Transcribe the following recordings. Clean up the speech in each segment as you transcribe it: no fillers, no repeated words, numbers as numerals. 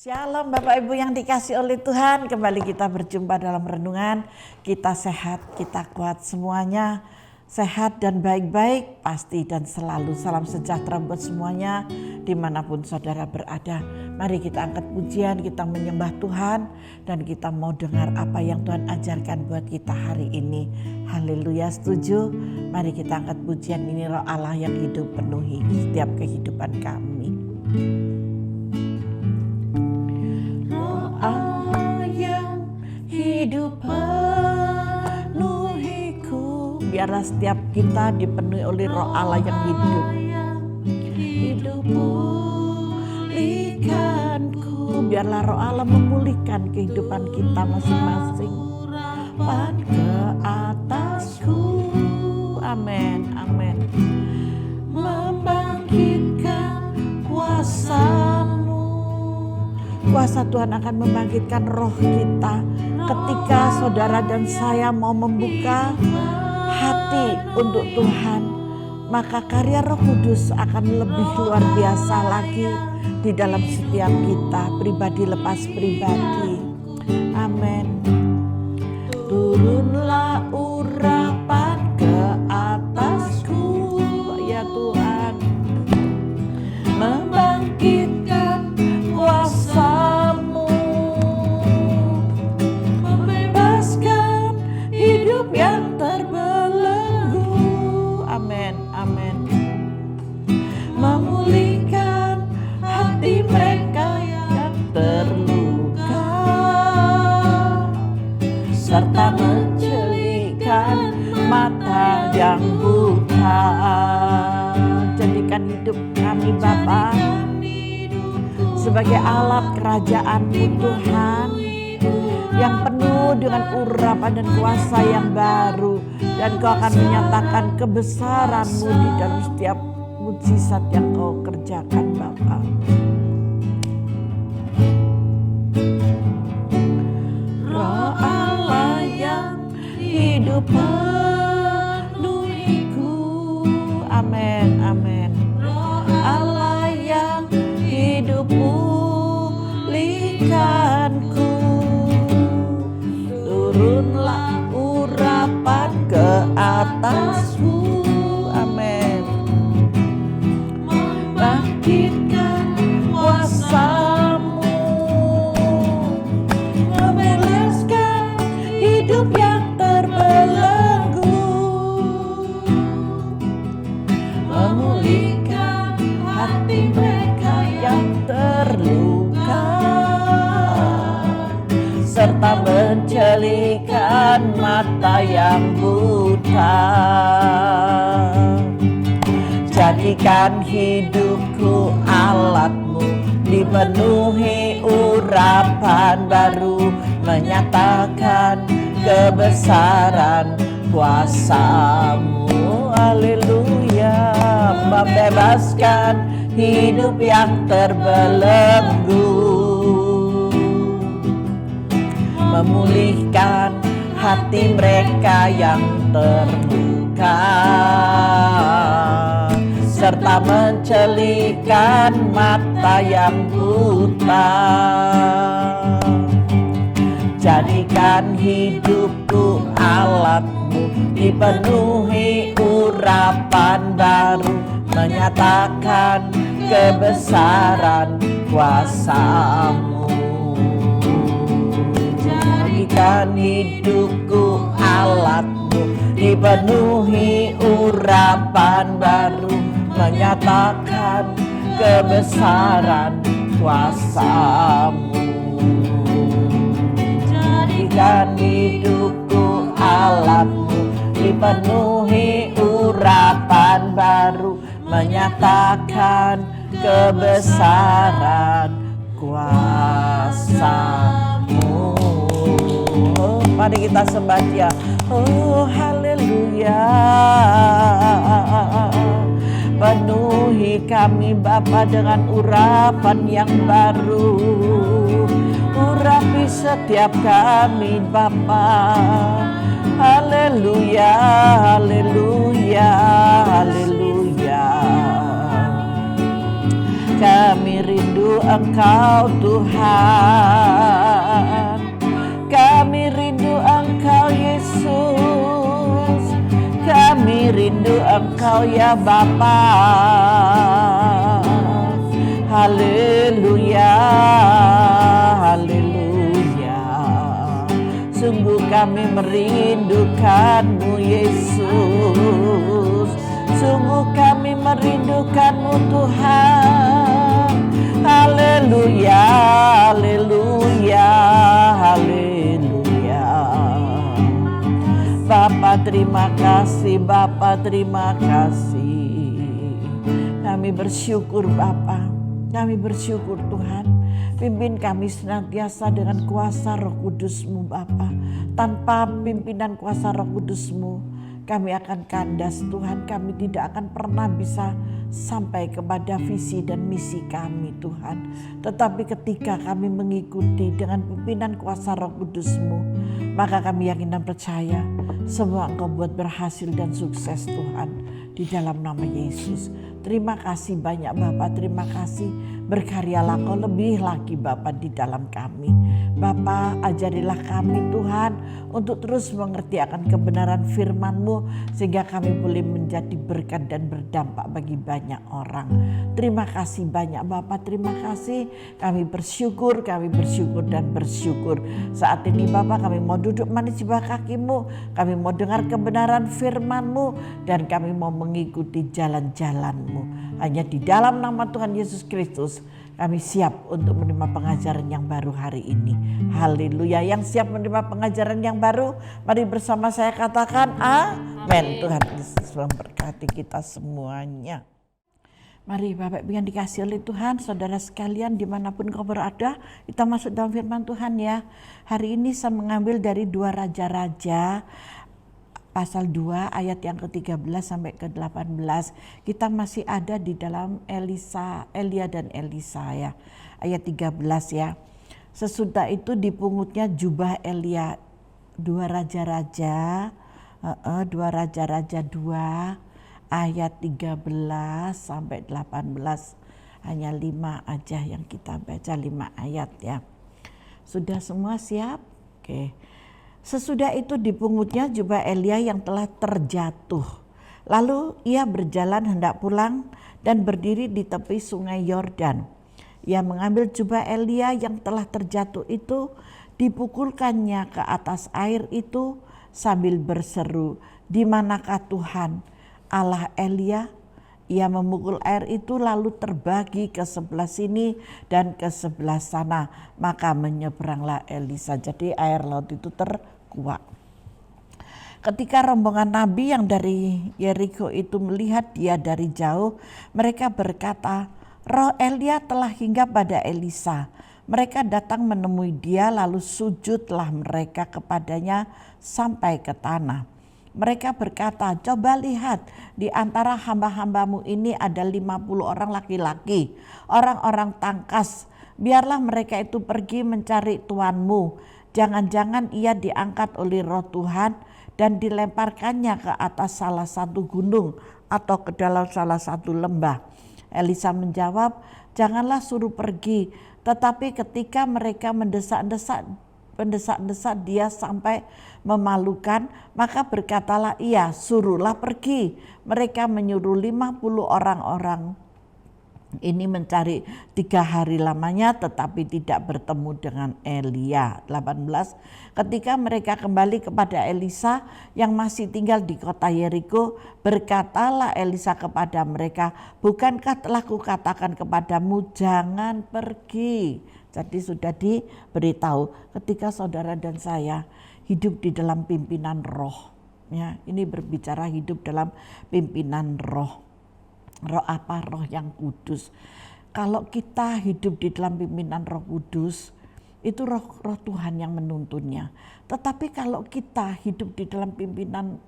Shalom Bapak Ibu yang dikasih oleh Tuhan, kembali kita berjumpa dalam renungan. Kita sehat, kita kuat, semuanya sehat dan baik-baik pasti dan selalu. Salam sejahtera buat semuanya dimanapun saudara berada. Mari kita angkat pujian, kita menyembah Tuhan dan kita mau dengar apa yang Tuhan ajarkan buat kita hari ini. Haleluya, setuju? Mari kita angkat pujian ini, Roh Allah yang hidup penuhi setiap kehidupan kami. Yang hidup penuhiku, biarlah setiap kita dipenuhi oleh Roh Allah yang hidup. Hidup pulihkanku, biarlah Roh Allah memulihkan kehidupan kita masing-masing. Pan ke atasku, amin, amin. Membangkitkan kuasa-Mu. Kuasa Tuhan akan membangkitkan roh kita ketika saudara dan saya mau membuka hati untuk Tuhan. Maka karya Roh Kudus akan lebih luar biasa lagi di dalam setiap kita, pribadi lepas pribadi. Amin. Turunlah urapan ke atasku, ya Tuhan. Membangkitkan kuasa-Mu, membebaskan hidup yang terbelenggu. Amin, amin. Memulihkan hati mereka yang terluka, serta menjelikan mata yang buta. Jadikan hidup kami Bapa sebagai alat kerajaan-Mu Tuhan, yang penuh dengan urapan dan kuasa yang baru, dan Kau akan menyatakan kebesaran-Mu di dalam setiap mujizat yang Kau kerjakan Bapa. Roh Allah yang hidup penuhiku, amin, amin. Roh Allah yang hidup pulihkanku, turunlah urapan ke atasku, amin. Membangkitkan kuasa-Mu, membebaskan hidup yang terbelenggu, memulihkan hati mereka yang terluka, serta menjelikan mata yang buta. Jadikan hidupku alat-Mu, dipenuhi urapan baru, menyatakan kebesaran kuasa-Mu. Haleluya. Membebaskan hidup yang terbelenggu, memulihkan hati mereka yang terluka, serta menjelikan mata yang buta. Jadikan hidupku alat-Mu, dipenuhi urapan baru, menyatakan kebesaran kuasa-Mu. Jadikan hidupku alat-Mu, dipenuhi urapan baru, menyatakan kebesaran kuasa-Mu. Jadikan hidupku alat-Mu, dipenuhi urapan baru, menyatakan kebesaran kuasa-Mu. Oh, mari kita sembah Dia. Oh, haleluya. Penuhi kami Bapa dengan urapan yang baru. Urapi setiap kami Bapa. Haleluya, haleluya, haleluya. Kami rindu rindu Engkau Tuhan. Kami rindu Engkau Yesus. Kami rindu Engkau ya Bapa. Haleluya, haleluya. Sungguh kami merindukan-Mu Yesus. Sungguh kami merindukan-Mu Tuhan. Haleluya, haleluya, haleluya. Bapa terima kasih, Bapa terima kasih. Kami bersyukur Bapa. Kami bersyukur Tuhan, pimpin kami senantiasa dengan kuasa Roh Kudus-Mu Bapa. Tanpa pimpinan kuasa Roh Kudus-Mu, kami akan kandas Tuhan. Kami tidak akan pernah bisa sampai kepada visi dan misi kami Tuhan. Tetapi ketika kami mengikuti dengan pimpinan kuasa Roh Kudus-Mu, maka kami yakin dan percaya semua Engkau buat berhasil dan sukses Tuhan. Di dalam nama Yesus. Terima kasih banyak Bapak, terima kasih. Berkaryalah Kau lebih lagi Bapak di dalam kami. Bapak, ajarilah kami Tuhan untuk terus mengerti akan kebenaran firman-Mu sehingga kami boleh menjadi berkat dan berdampak bagi banyak orang. Terima kasih banyak Bapak, terima kasih. Kami bersyukur dan bersyukur. Saat ini Bapak, kami mau duduk manis di bawah kaki-Mu, kami mau dengar kebenaran firman-Mu, dan kami mau mengikuti jalan-jalan-Mu. Hanya di dalam nama Tuhan Yesus Kristus kami siap untuk menerima pengajaran yang baru hari ini. Haleluya. Yang siap menerima pengajaran yang baru, mari bersama saya katakan amin. Tuhan Yesus memberkati kita semuanya. Mari Bapak Ibu yang dikasihi oleh Tuhan, saudara sekalian dimanapun kau berada, kita masuk dalam firman Tuhan ya. Hari ini saya mengambil dari 2 Raja-Raja pasal 2 ayat yang ke-13 sampai ke-18. Kita masih ada di dalam Elia dan Elisa ya. Ayat 13 ya. Sesudah itu dipungutnya jubah Elia. 2 Raja-Raja 2 ayat 13 sampai 18. Hanya 5 aja yang kita baca, 5 ayat ya. Sudah semua siap? Oke. Sesudah itu dipungutnya jubah Elia yang telah terjatuh. Lalu ia berjalan hendak pulang dan berdiri di tepi sungai Yordan. Ia mengambil jubah Elia yang telah terjatuh itu, dipukulkannya ke atas air itu sambil berseru, "Di manakah Tuhan, Allah Elia?" Ia memukul air itu lalu terbagi ke sebelah sini dan ke sebelah sana. Maka menyeberanglah Elisa. Jadi air laut itu terkuak. Ketika rombongan nabi yang dari Yeriko itu melihat dia dari jauh, mereka berkata, "Roh Elia telah hinggap pada Elisa." Mereka datang menemui dia lalu sujudlah mereka kepadanya sampai ke tanah. Mereka berkata, "Coba lihat, di antara hamba-hambamu ini ada 50 orang laki-laki, orang-orang tangkas. Biarlah mereka itu pergi mencari tuanmu. Jangan-jangan ia diangkat oleh roh Tuhan dan dilemparkannya ke atas salah satu gunung atau ke dalam salah satu lembah." Elisa menjawab, "Janganlah suruh pergi." Tetapi ketika mereka mendesak-desak dia sampai memalukan, maka berkatalah ia, "Suruhlah pergi." Mereka menyuruh 50 orang-orang ini mencari 3 hari lamanya tetapi tidak bertemu dengan Elia. 18. Ketika mereka kembali kepada Elisa yang masih tinggal di kota Yeriko, berkatalah Elisa kepada mereka, "Bukankah telah kukatakan kepadamu, jangan pergi?" Jadi sudah diberitahu ketika saudara dan saya hidup di dalam pimpinan roh. Ya, ini berbicara hidup dalam pimpinan roh. Roh apa? Roh yang kudus. Kalau kita hidup di dalam pimpinan Roh Kudus, itu roh Tuhan yang menuntunnya. Tetapi kalau kita hidup di dalam pimpinan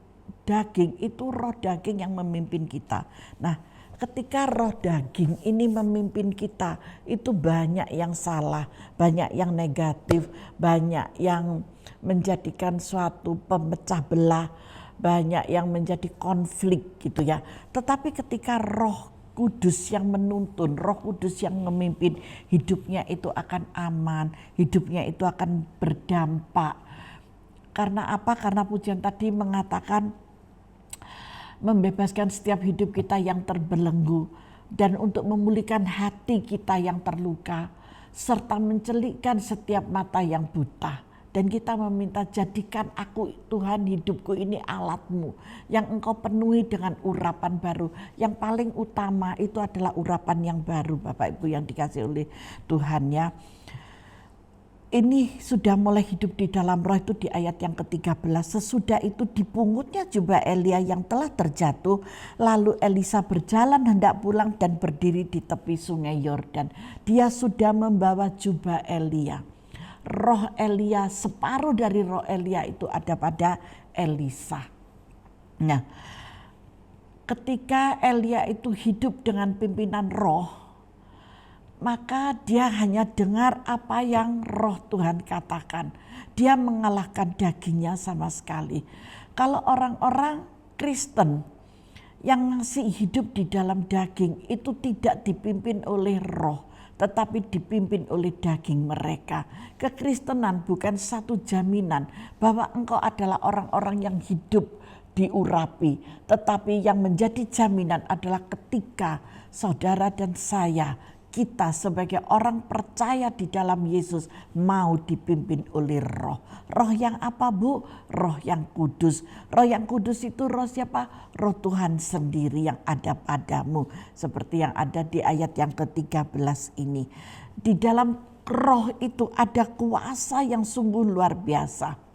daging, itu roh daging yang memimpin kita. Nah, ketika roh daging ini memimpin kita, itu banyak yang salah, banyak yang negatif, banyak yang menjadikan suatu pemecah belah, banyak yang menjadi konflik gitu ya. Tetapi ketika roh Kudus yang menuntun, Roh Kudus yang memimpin, hidupnya itu akan aman, hidupnya itu akan berdampak. Karena apa? Karena pujian tadi mengatakan membebaskan setiap hidup kita yang terbelenggu dan untuk memulihkan hati kita yang terluka serta mencelikkan setiap mata yang buta. Dan kita meminta, jadikan aku Tuhan, hidupku ini alatmu yang engkau penuhi dengan urapan baru. Yang paling utama itu adalah urapan yang baru, Bapak Ibu yang dikasih oleh Tuhan ya. Ini sudah mulai hidup di dalam roh itu di ayat yang ke-13. Sesudah itu dipungutnya jubah Elia yang telah terjatuh. Lalu Elisa berjalan hendak pulang dan berdiri di tepi sungai Yordan. Dia sudah membawa jubah Elia. Roh Elia, separuh dari roh Elia itu ada pada Elisa. Nah, ketika Elia itu hidup dengan pimpinan roh, maka dia hanya dengar apa yang roh Tuhan katakan. Dia mengalahkan dagingnya sama sekali. Kalau orang-orang Kristen yang masih hidup di dalam daging itu tidak dipimpin oleh roh, tetapi dipimpin oleh daging mereka. Kekristenan bukan satu jaminan bahwa engkau adalah orang-orang yang hidup diurapi, tetapi yang menjadi jaminan adalah ketika saudara dan saya, kita sebagai orang percaya di dalam Yesus mau dipimpin oleh roh. Roh yang apa, Bu? Roh yang kudus. Roh yang kudus itu roh siapa? Roh Tuhan sendiri yang ada padamu. Seperti yang ada di ayat yang ke-13 ini. Di dalam roh itu ada kuasa yang sungguh luar biasa.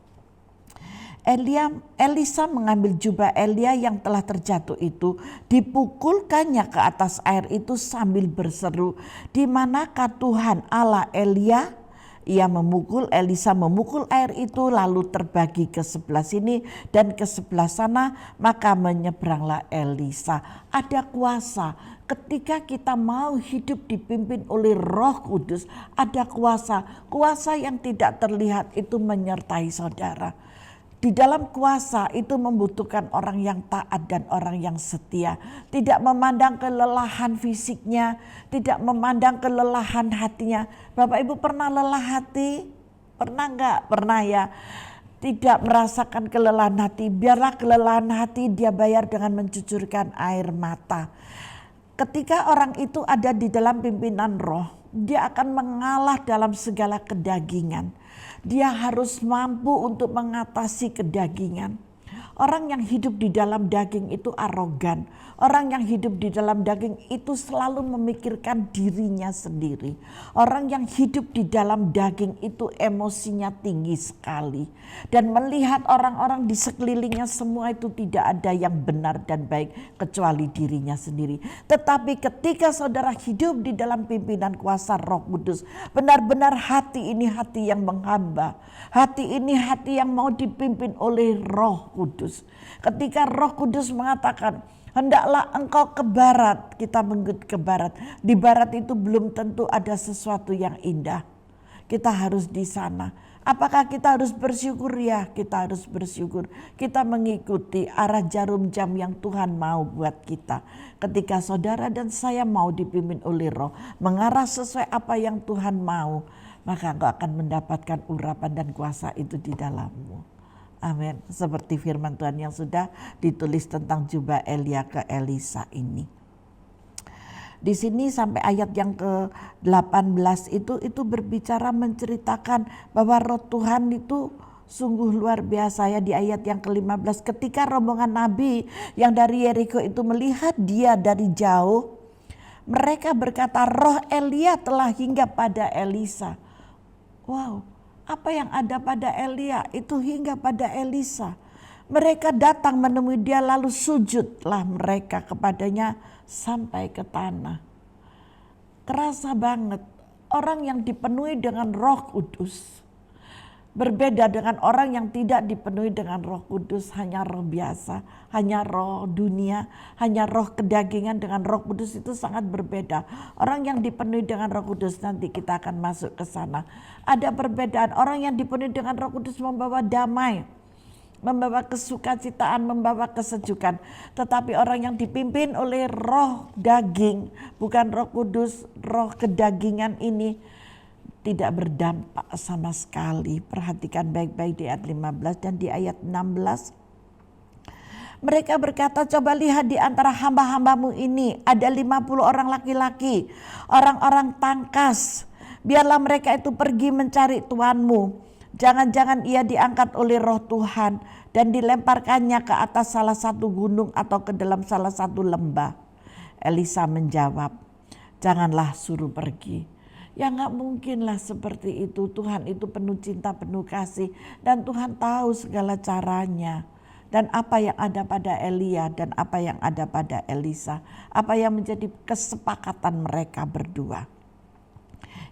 Elisa mengambil jubah Elia yang telah terjatuh itu, dipukulkannya ke atas air itu sambil berseru, "Di manakah Tuhan Allah Elia?" Elisa memukul air itu lalu terbagi ke sebelah sini dan ke sebelah sana, maka menyeberanglah Elisa. Ada kuasa. Ketika kita mau hidup dipimpin oleh Roh Kudus, ada kuasa. Kuasa yang tidak terlihat itu menyertai saudara. Di dalam kuasa itu membutuhkan orang yang taat dan orang yang setia. Tidak memandang kelelahan fisiknya, tidak memandang kelelahan hatinya. Bapak Ibu pernah lelah hati? Pernah enggak? Pernah ya. Tidak merasakan kelelahan hati. Biarlah kelelahan hati dia bayar dengan mencucurkan air mata. Ketika orang itu ada di dalam pimpinan roh, dia akan mengalah dalam segala kedagingan. Dia harus mampu untuk mengatasi kedagingan. Orang yang hidup di dalam daging itu arogan. Orang yang hidup di dalam daging itu selalu memikirkan dirinya sendiri. Orang yang hidup di dalam daging itu emosinya tinggi sekali. Dan melihat orang-orang di sekelilingnya semua itu tidak ada yang benar dan baik kecuali dirinya sendiri. Tetapi ketika saudara hidup di dalam pimpinan kuasa Roh Kudus, benar-benar hati ini hati yang menghamba. Hati ini hati yang mau dipimpin oleh Roh Kudus. Ketika Roh Kudus mengatakan, hendaklah engkau ke barat, kita mengikut ke barat. Di barat itu belum tentu ada sesuatu yang indah. Kita harus di sana. Apakah kita harus bersyukur? Ya, kita harus bersyukur. Kita mengikuti arah jarum jam yang Tuhan mau buat kita. Ketika saudara dan saya mau dipimpin oleh Roh, mengarah sesuai apa yang Tuhan mau, maka engkau akan mendapatkan urapan dan kuasa itu di dalammu. Amin. Seperti firman Tuhan yang sudah ditulis tentang jubah Elia ke Elisa ini. Di sini sampai ayat yang ke-18 itu berbicara menceritakan bahwa roh Tuhan itu sungguh luar biasa ya. Di ayat yang ke-15, ketika rombongan nabi yang dari Yeriko itu melihat dia dari jauh, mereka berkata, roh Elia telah hingga pada Elisa. Wow. Apa yang ada pada Elia itu hingga pada Elisa. Mereka datang menemui dia lalu sujudlah mereka kepadanya sampai ke tanah. Kerasa banget orang yang dipenuhi dengan Roh Kudus berbeda dengan orang yang tidak dipenuhi dengan Roh Kudus, hanya roh biasa, hanya roh dunia, hanya roh kedagingan. Dengan Roh Kudus itu sangat berbeda. Orang yang dipenuhi dengan Roh Kudus, nanti kita akan masuk ke sana. Ada perbedaan. Orang yang dipenuhi dengan Roh Kudus membawa damai. membawa kesukacitaan, membawa kesejukan. Tetapi orang yang dipimpin oleh roh daging, bukan roh kudus, roh kedagingan ini tidak berdampak sama sekali. Perhatikan baik-baik di ayat 15 dan di ayat 16. Mereka berkata, coba lihat di antara hamba-hambamu ini ada 50 orang laki-laki, orang-orang tangkas. Biarlah mereka itu pergi mencari Tuanmu. Jangan-jangan ia diangkat oleh roh Tuhan dan dilemparkannya ke atas salah satu gunung atau ke dalam salah satu lembah. Elisa menjawab, janganlah suruh pergi. Ya gak mungkinlah seperti itu. Tuhan itu penuh cinta, penuh kasih. Dan Tuhan tahu segala caranya. Dan apa yang ada pada Elia dan apa yang ada pada Elisa. Apa yang menjadi kesepakatan mereka berdua.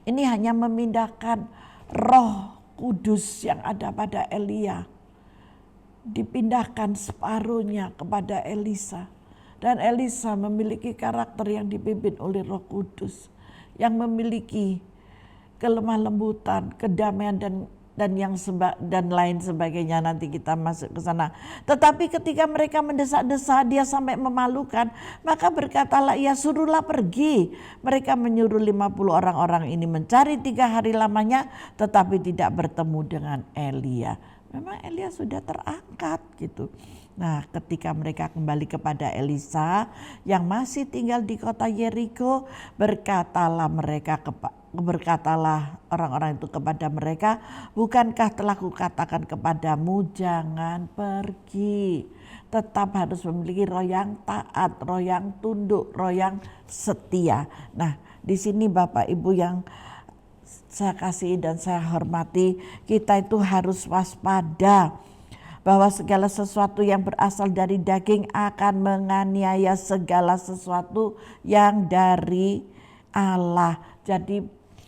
Ini hanya memindahkan roh kudus yang ada pada Elia. Dipindahkan separuhnya kepada Elisa. Dan Elisa memiliki karakter yang dipimpin oleh roh kudus. Yang memiliki kelemah lembutan, kedamaian dan lain sebagainya, nanti kita masuk ke sana. Tetapi ketika mereka mendesak-desak dia sampai memalukan, maka berkatalah ia, suruhlah pergi. Mereka menyuruh 50 orang-orang ini mencari 3 hari lamanya, tetapi tidak bertemu dengan Elia. Memang Elia sudah terangkat gitu. Nah, ketika mereka kembali kepada Elisa yang masih tinggal di kota Yeriko, berkatalah orang-orang itu kepada mereka, bukankah telah kukatakan kepadamu jangan pergi. Tetap harus memiliki roh yang taat, roh yang tunduk, roh yang setia. Nah, di sini Bapak Ibu yang saya kasihi dan saya hormati, kita itu harus waspada bahwa segala sesuatu yang berasal dari daging akan menganiaya segala sesuatu yang dari Allah. Jadi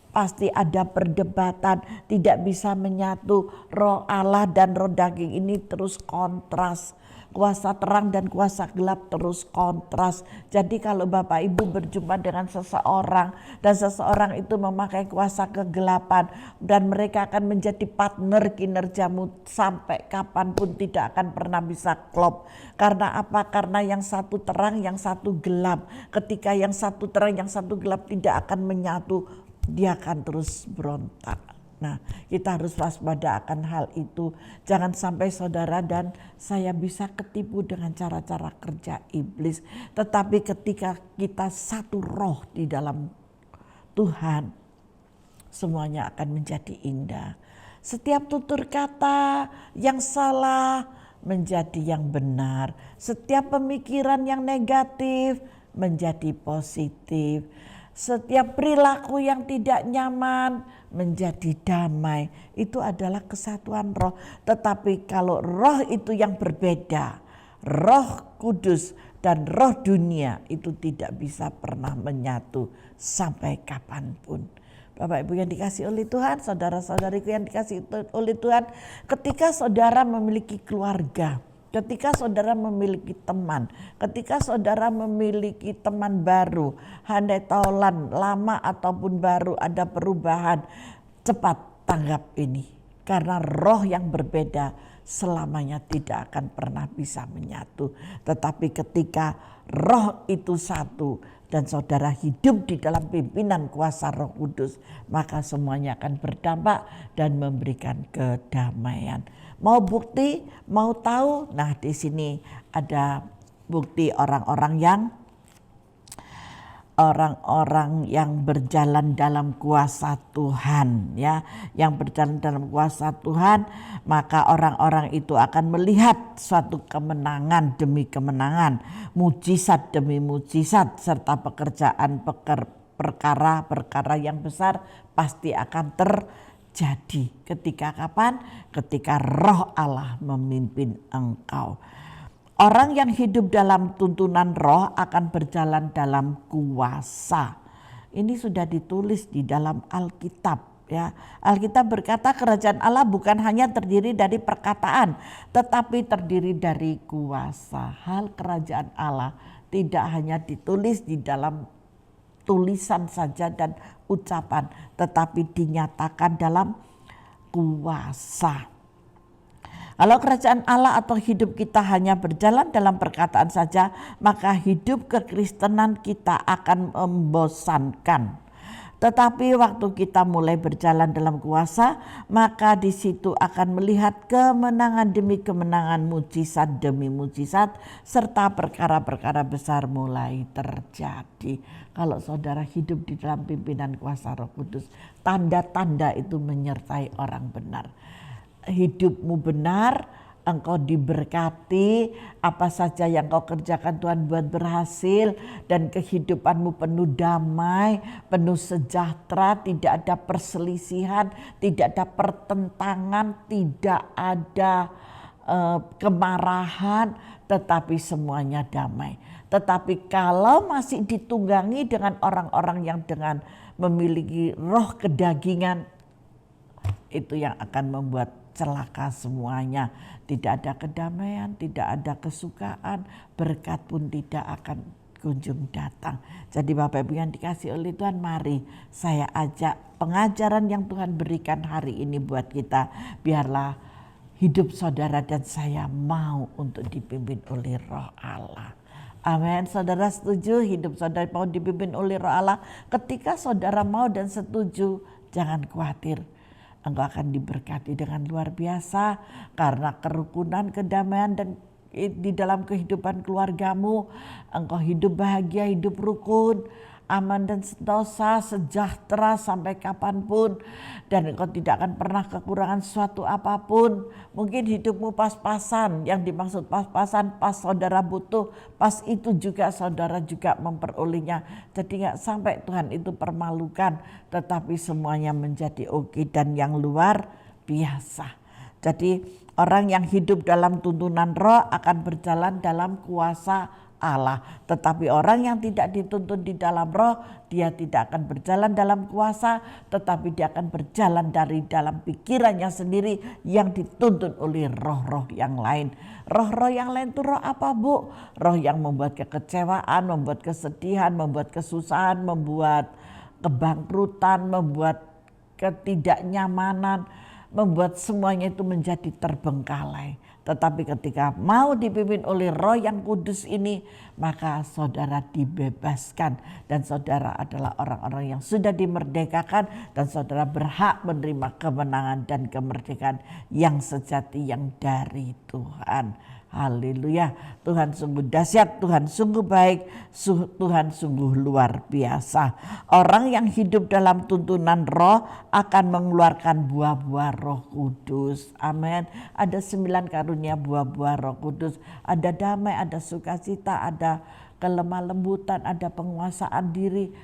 pasti ada perdebatan, tidak bisa menyatu. Roh Allah dan roh daging ini terus kontras. Kuasa terang dan kuasa gelap terus kontras. Jadi kalau Bapak Ibu berjumpa dengan seseorang dan seseorang itu memakai kuasa kegelapan dan mereka akan menjadi partner kinerjamu sampai kapanpun tidak akan pernah bisa klop. Karena apa? Karena yang satu terang, yang satu gelap. Ketika yang satu terang, yang satu gelap tidak akan menyatu, dia akan terus berontak. Nah, kita harus waspada akan hal itu. Jangan sampai saudara dan saya bisa ketipu dengan cara-cara kerja iblis. Tetapi ketika kita satu roh di dalam Tuhan, semuanya akan menjadi indah. Setiap tutur kata yang salah menjadi yang benar. Setiap pemikiran yang negatif menjadi positif. Setiap perilaku yang tidak nyaman menjadi damai. Itu adalah kesatuan roh. Tetapi kalau roh itu yang berbeda, roh kudus dan roh dunia itu tidak bisa pernah menyatu sampai kapanpun. Bapak Ibu yang dikasih oleh Tuhan, saudara-saudariku yang dikasih oleh Tuhan, ketika saudara memiliki keluarga, ketika saudara memiliki teman, ketika saudara memiliki teman baru, handai taulan lama ataupun baru ada perubahan, cepat tanggap ini. Karena roh yang berbeda selamanya tidak akan pernah bisa menyatu. Tetapi ketika roh itu satu dan saudara hidup di dalam pimpinan kuasa Roh Kudus, maka semuanya akan berdampak dan memberikan kedamaian. Mau bukti, mau tahu? Nah, di sini ada bukti orang-orang yang berjalan dalam kuasa Tuhan, ya, yang berjalan dalam kuasa Tuhan, maka orang-orang itu akan melihat suatu kemenangan demi kemenangan, mujizat demi mujizat, serta perkara-perkara yang besar pasti akan terjadi. Ketika kapan? Ketika Roh Allah memimpin engkau. Orang yang hidup dalam tuntunan roh akan berjalan dalam kuasa. Ini sudah ditulis di dalam Alkitab, ya. Alkitab berkata kerajaan Allah bukan hanya terdiri dari perkataan, tetapi terdiri dari kuasa. Hal kerajaan Allah tidak hanya ditulis di dalam tulisan saja dan ucapan, tetapi dinyatakan dalam kuasa. Kalau kerajaan Allah atau hidup kita hanya berjalan dalam perkataan saja, maka hidup kekristenan kita akan membosankan. Tetapi waktu kita mulai berjalan dalam kuasa, maka di situ akan melihat kemenangan demi kemenangan, mujizat demi mujizat, serta perkara-perkara besar mulai terjadi. Kalau saudara hidup di dalam pimpinan kuasa Roh Kudus, tanda-tanda itu menyertai orang benar. Hidupmu benar, engkau diberkati, apa saja yang kau kerjakan Tuhan buat berhasil, dan kehidupanmu penuh damai, penuh sejahtera, tidak ada perselisihan, tidak ada pertentangan, tidak ada kemarahan, tetapi semuanya damai. Tetapi kalau masih ditunggangi dengan orang-orang yang dengan memiliki roh kedagingan, itu yang akan membuat celaka semuanya. Tidak ada kedamaian, tidak ada kesukaan, berkat pun tidak akan kunjung datang. Jadi Bapak Ibu yang dikasih oleh Tuhan, mari saya ajak pengajaran yang Tuhan berikan hari ini buat kita. Biarlah hidup saudara dan saya mau untuk dipimpin oleh Roh Allah. Amin. Saudara setuju hidup saudara mau dipimpin oleh Roh Allah? Ketika saudara mau dan setuju, jangan khawatir. Engkau akan diberkati dengan luar biasa karena kerukunan, kedamaian dan di dalam kehidupan keluargamu. Engkau hidup bahagia, hidup rukun, aman dan sentosa, sejahtera sampai kapanpun. Dan engkau tidak akan pernah kekurangan suatu apapun. Mungkin hidupmu pas-pasan, yang dimaksud pas-pasan, pas saudara butuh, pas itu juga saudara juga memperolehnya. Jadi gak sampai Tuhan itu permalukan, tetapi semuanya menjadi oke dan yang luar biasa. Jadi orang yang hidup dalam tuntunan Roh akan berjalan dalam kuasa Allah. Tetapi orang yang tidak dituntun di dalam Roh, dia tidak akan berjalan dalam kuasa, tetapi dia akan berjalan dari dalam pikirannya sendiri yang dituntun oleh roh-roh yang lain. Roh-roh yang lain itu roh apa, Bu? Roh yang membuat kekecewaan, membuat kesedihan, membuat kesusahan, membuat kebangkrutan, membuat ketidaknyamanan, membuat semuanya itu menjadi terbengkalai. Tetapi ketika mau dipimpin oleh Roh yang kudus ini, maka saudara dibebaskan. Dan saudara adalah orang-orang yang sudah dimerdekakan. Dan saudara berhak menerima kemenangan dan kemerdekaan yang sejati yang dari Tuhan. Haleluya. Tuhan sungguh dahsyat, Tuhan sungguh baik, Tuhan sungguh luar biasa. Orang yang hidup dalam tuntunan Roh akan mengeluarkan buah-buah Roh Kudus. Amin. Ada 9 karunia buah-buah Roh Kudus. Ada damai, ada sukacita, ada kelemah lembutan, ada penguasaan diri.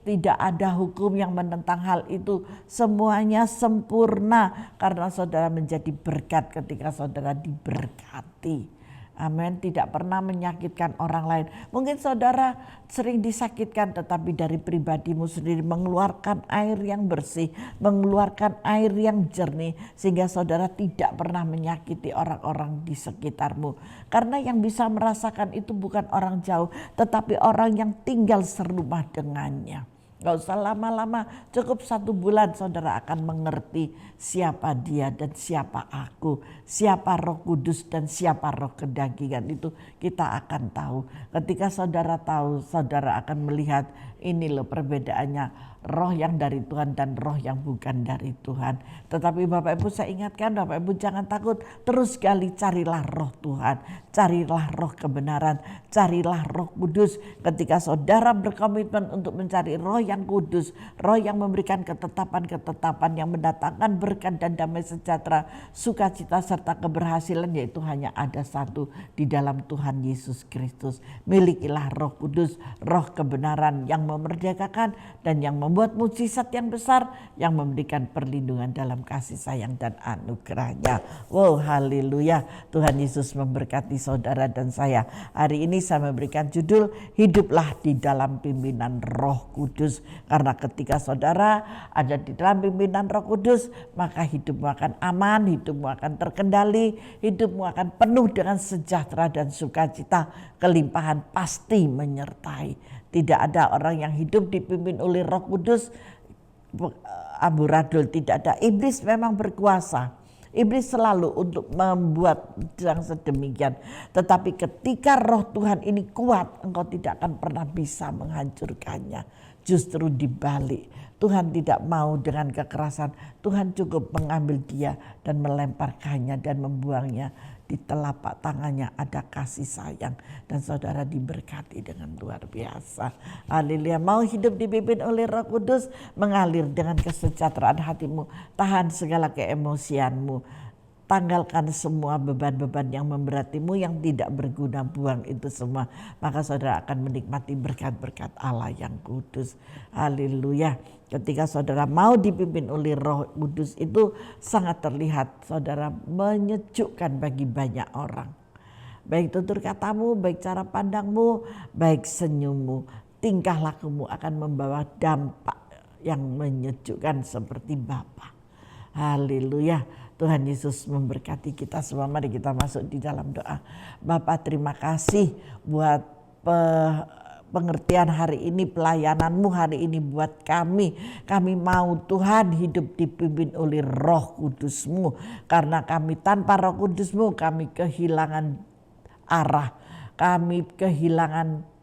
Tidak ada hukum yang menentang hal itu. Semuanya sempurna karena saudara menjadi berkat ketika saudara diberkati. Amin. Tidak pernah menyakitkan orang lain. Mungkin saudara sering disakitkan, tetapi dari pribadimu sendiri mengeluarkan air yang bersih, mengeluarkan air yang jernih, sehingga saudara tidak pernah menyakiti orang-orang di sekitarmu. Karena yang bisa merasakan itu bukan orang jauh, tetapi orang yang tinggal serumah dengannya. Gak usah lama-lama, cukup 1 bulan saudara akan mengerti siapa dia dan siapa aku. Siapa Roh Kudus dan siapa roh kedagingan, itu kita akan tahu. Ketika saudara tahu, saudara akan melihat ini loh perbedaannya. Roh yang dari Tuhan dan roh yang bukan dari Tuhan. Tetapi Bapak Ibu saya ingatkan, Bapak Ibu jangan takut. Terus gali, carilah roh Tuhan. Carilah roh kebenaran. Carilah Roh Kudus. Ketika saudara berkomitmen untuk mencari roh yang kudus, roh yang memberikan ketetapan-ketetapan yang mendatangkan berkat dan damai sejahtera, sukacita serta keberhasilan, yaitu hanya ada satu di dalam Tuhan Yesus Kristus. Milikilah Roh Kudus, roh kebenaran yang memerdekakan dan yang membuat mujizat yang besar, yang memberikan perlindungan dalam kasih sayang dan anugerahnya. Wow, haleluya. Tuhan Yesus memberkati saudara dan saya. Hari ini saya memberikan judul, hiduplah di dalam pimpinan Roh Kudus. Karena ketika saudara ada di dalam pimpinan Roh Kudus, maka hidupmu akan aman, hidupmu akan terkendali, hidupmu akan penuh dengan sejahtera dan sukacita. Kelimpahan pasti menyertai. Tidak ada orang yang hidup dipimpin oleh Roh Kudus amburadul, tidak ada. Iblis memang berkuasa. Iblis selalu untuk membuat yang sedemikian. Tetapi ketika roh Tuhan ini kuat, engkau tidak akan pernah bisa menghancurkannya. Justru dibalik, Tuhan tidak mau dengan kekerasan. Tuhan cukup mengambil dia dan melemparkannya dan membuangnya. Di telapak tangannya ada kasih sayang. Dan saudara diberkati dengan luar biasa. Haleluya. Mau hidup dipimpin oleh Roh Kudus, mengalir dengan kesejahteraan hatimu. Tahan segala keemosianmu. Tanggalkan semua beban-beban yang memberatimu, yang tidak berguna, buang itu semua. Maka saudara akan menikmati berkat-berkat Allah yang kudus. Haleluya. Ketika saudara mau dipimpin oleh Roh Kudus itu sangat terlihat saudara menyejukkan bagi banyak orang. Baik tutur katamu, baik cara pandangmu, baik senyummu, tingkah lakumu akan membawa dampak yang menyejukkan seperti Bapa. Haleluya. Tuhan Yesus memberkati kita semua. Mari kita masuk di dalam doa. Bapa, terima kasih buat pengertian hari ini, pelayananmu hari ini buat kami. Kami mau Tuhan hidup dipimpin oleh Roh Kudus-Mu. Karena kami tanpa Roh Kudus-Mu kami kehilangan arah. Kami kehilangan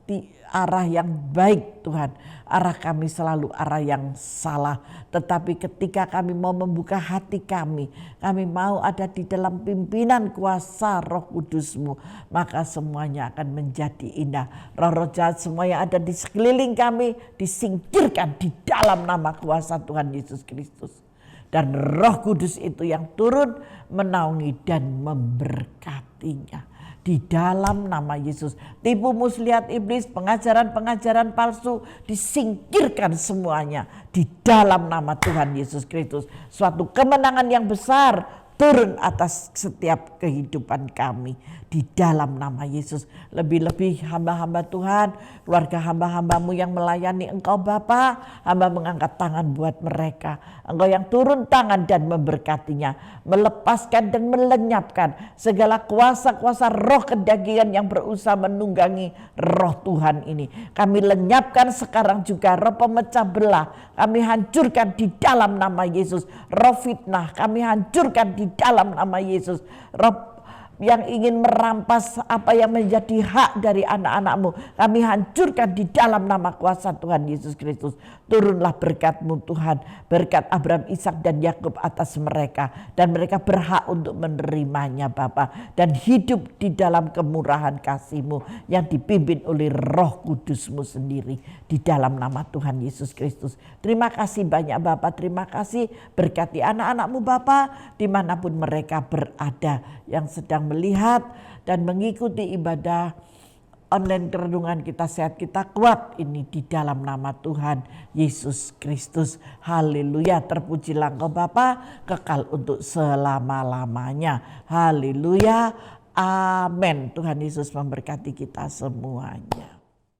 arah yang baik Tuhan. Arah kami selalu arah yang salah. Tetapi ketika kami mau membuka hati kami mau ada di dalam pimpinan kuasa Roh Kudus-Mu, maka semuanya akan menjadi indah. Roh-roh jahat semua yang ada di sekeliling kami disingkirkan di dalam nama kuasa Tuhan Yesus Kristus. Dan Roh Kudus itu yang turun menaungi dan memberkatinya. Di dalam nama Yesus, tipu muslihat iblis, pengajaran-pengajaran palsu disingkirkan semuanya di dalam nama Tuhan Yesus Kristus. Suatu kemenangan yang besar turun atas setiap kehidupan kami di dalam nama Yesus. Lebih-lebih hamba-hamba Tuhan, keluarga hamba-hambamu yang melayani Engkau Bapa, hamba mengangkat tangan buat mereka. Engkau yang turun tangan dan memberkatinya, melepaskan dan melenyapkan segala kuasa-kuasa roh kedagingan yang berusaha menunggangi roh Tuhan ini. Kami lenyapkan sekarang juga roh pemecah belah, kami hancurkan di dalam nama Yesus. Roh fitnah kami hancurkan di dalam nama Yesus. Roh yang ingin merampas apa yang menjadi hak dari anak-anak-Mu, kami hancurkan di dalam nama kuasa Tuhan Yesus Kristus. Turunlah berkat-Mu Tuhan, berkat Abraham, Ishak dan Yakub atas mereka, dan mereka berhak untuk menerimanya Bapa, dan hidup di dalam kemurahan kasih-Mu yang dipimpin oleh Roh Kudus-Mu sendiri di dalam nama Tuhan Yesus Kristus. Terima kasih banyak Bapa, terima kasih, berkati anak-anak-Mu Bapa dimanapun mereka berada, yang sedang melihat dan mengikuti ibadah online renungan Kita Sehat Kita Kuat ini di dalam nama Tuhan Yesus Kristus. Haleluya, terpujilah Engkau Bapa, kekal untuk selama-lamanya. Haleluya, amin. Tuhan Yesus memberkati kita semuanya.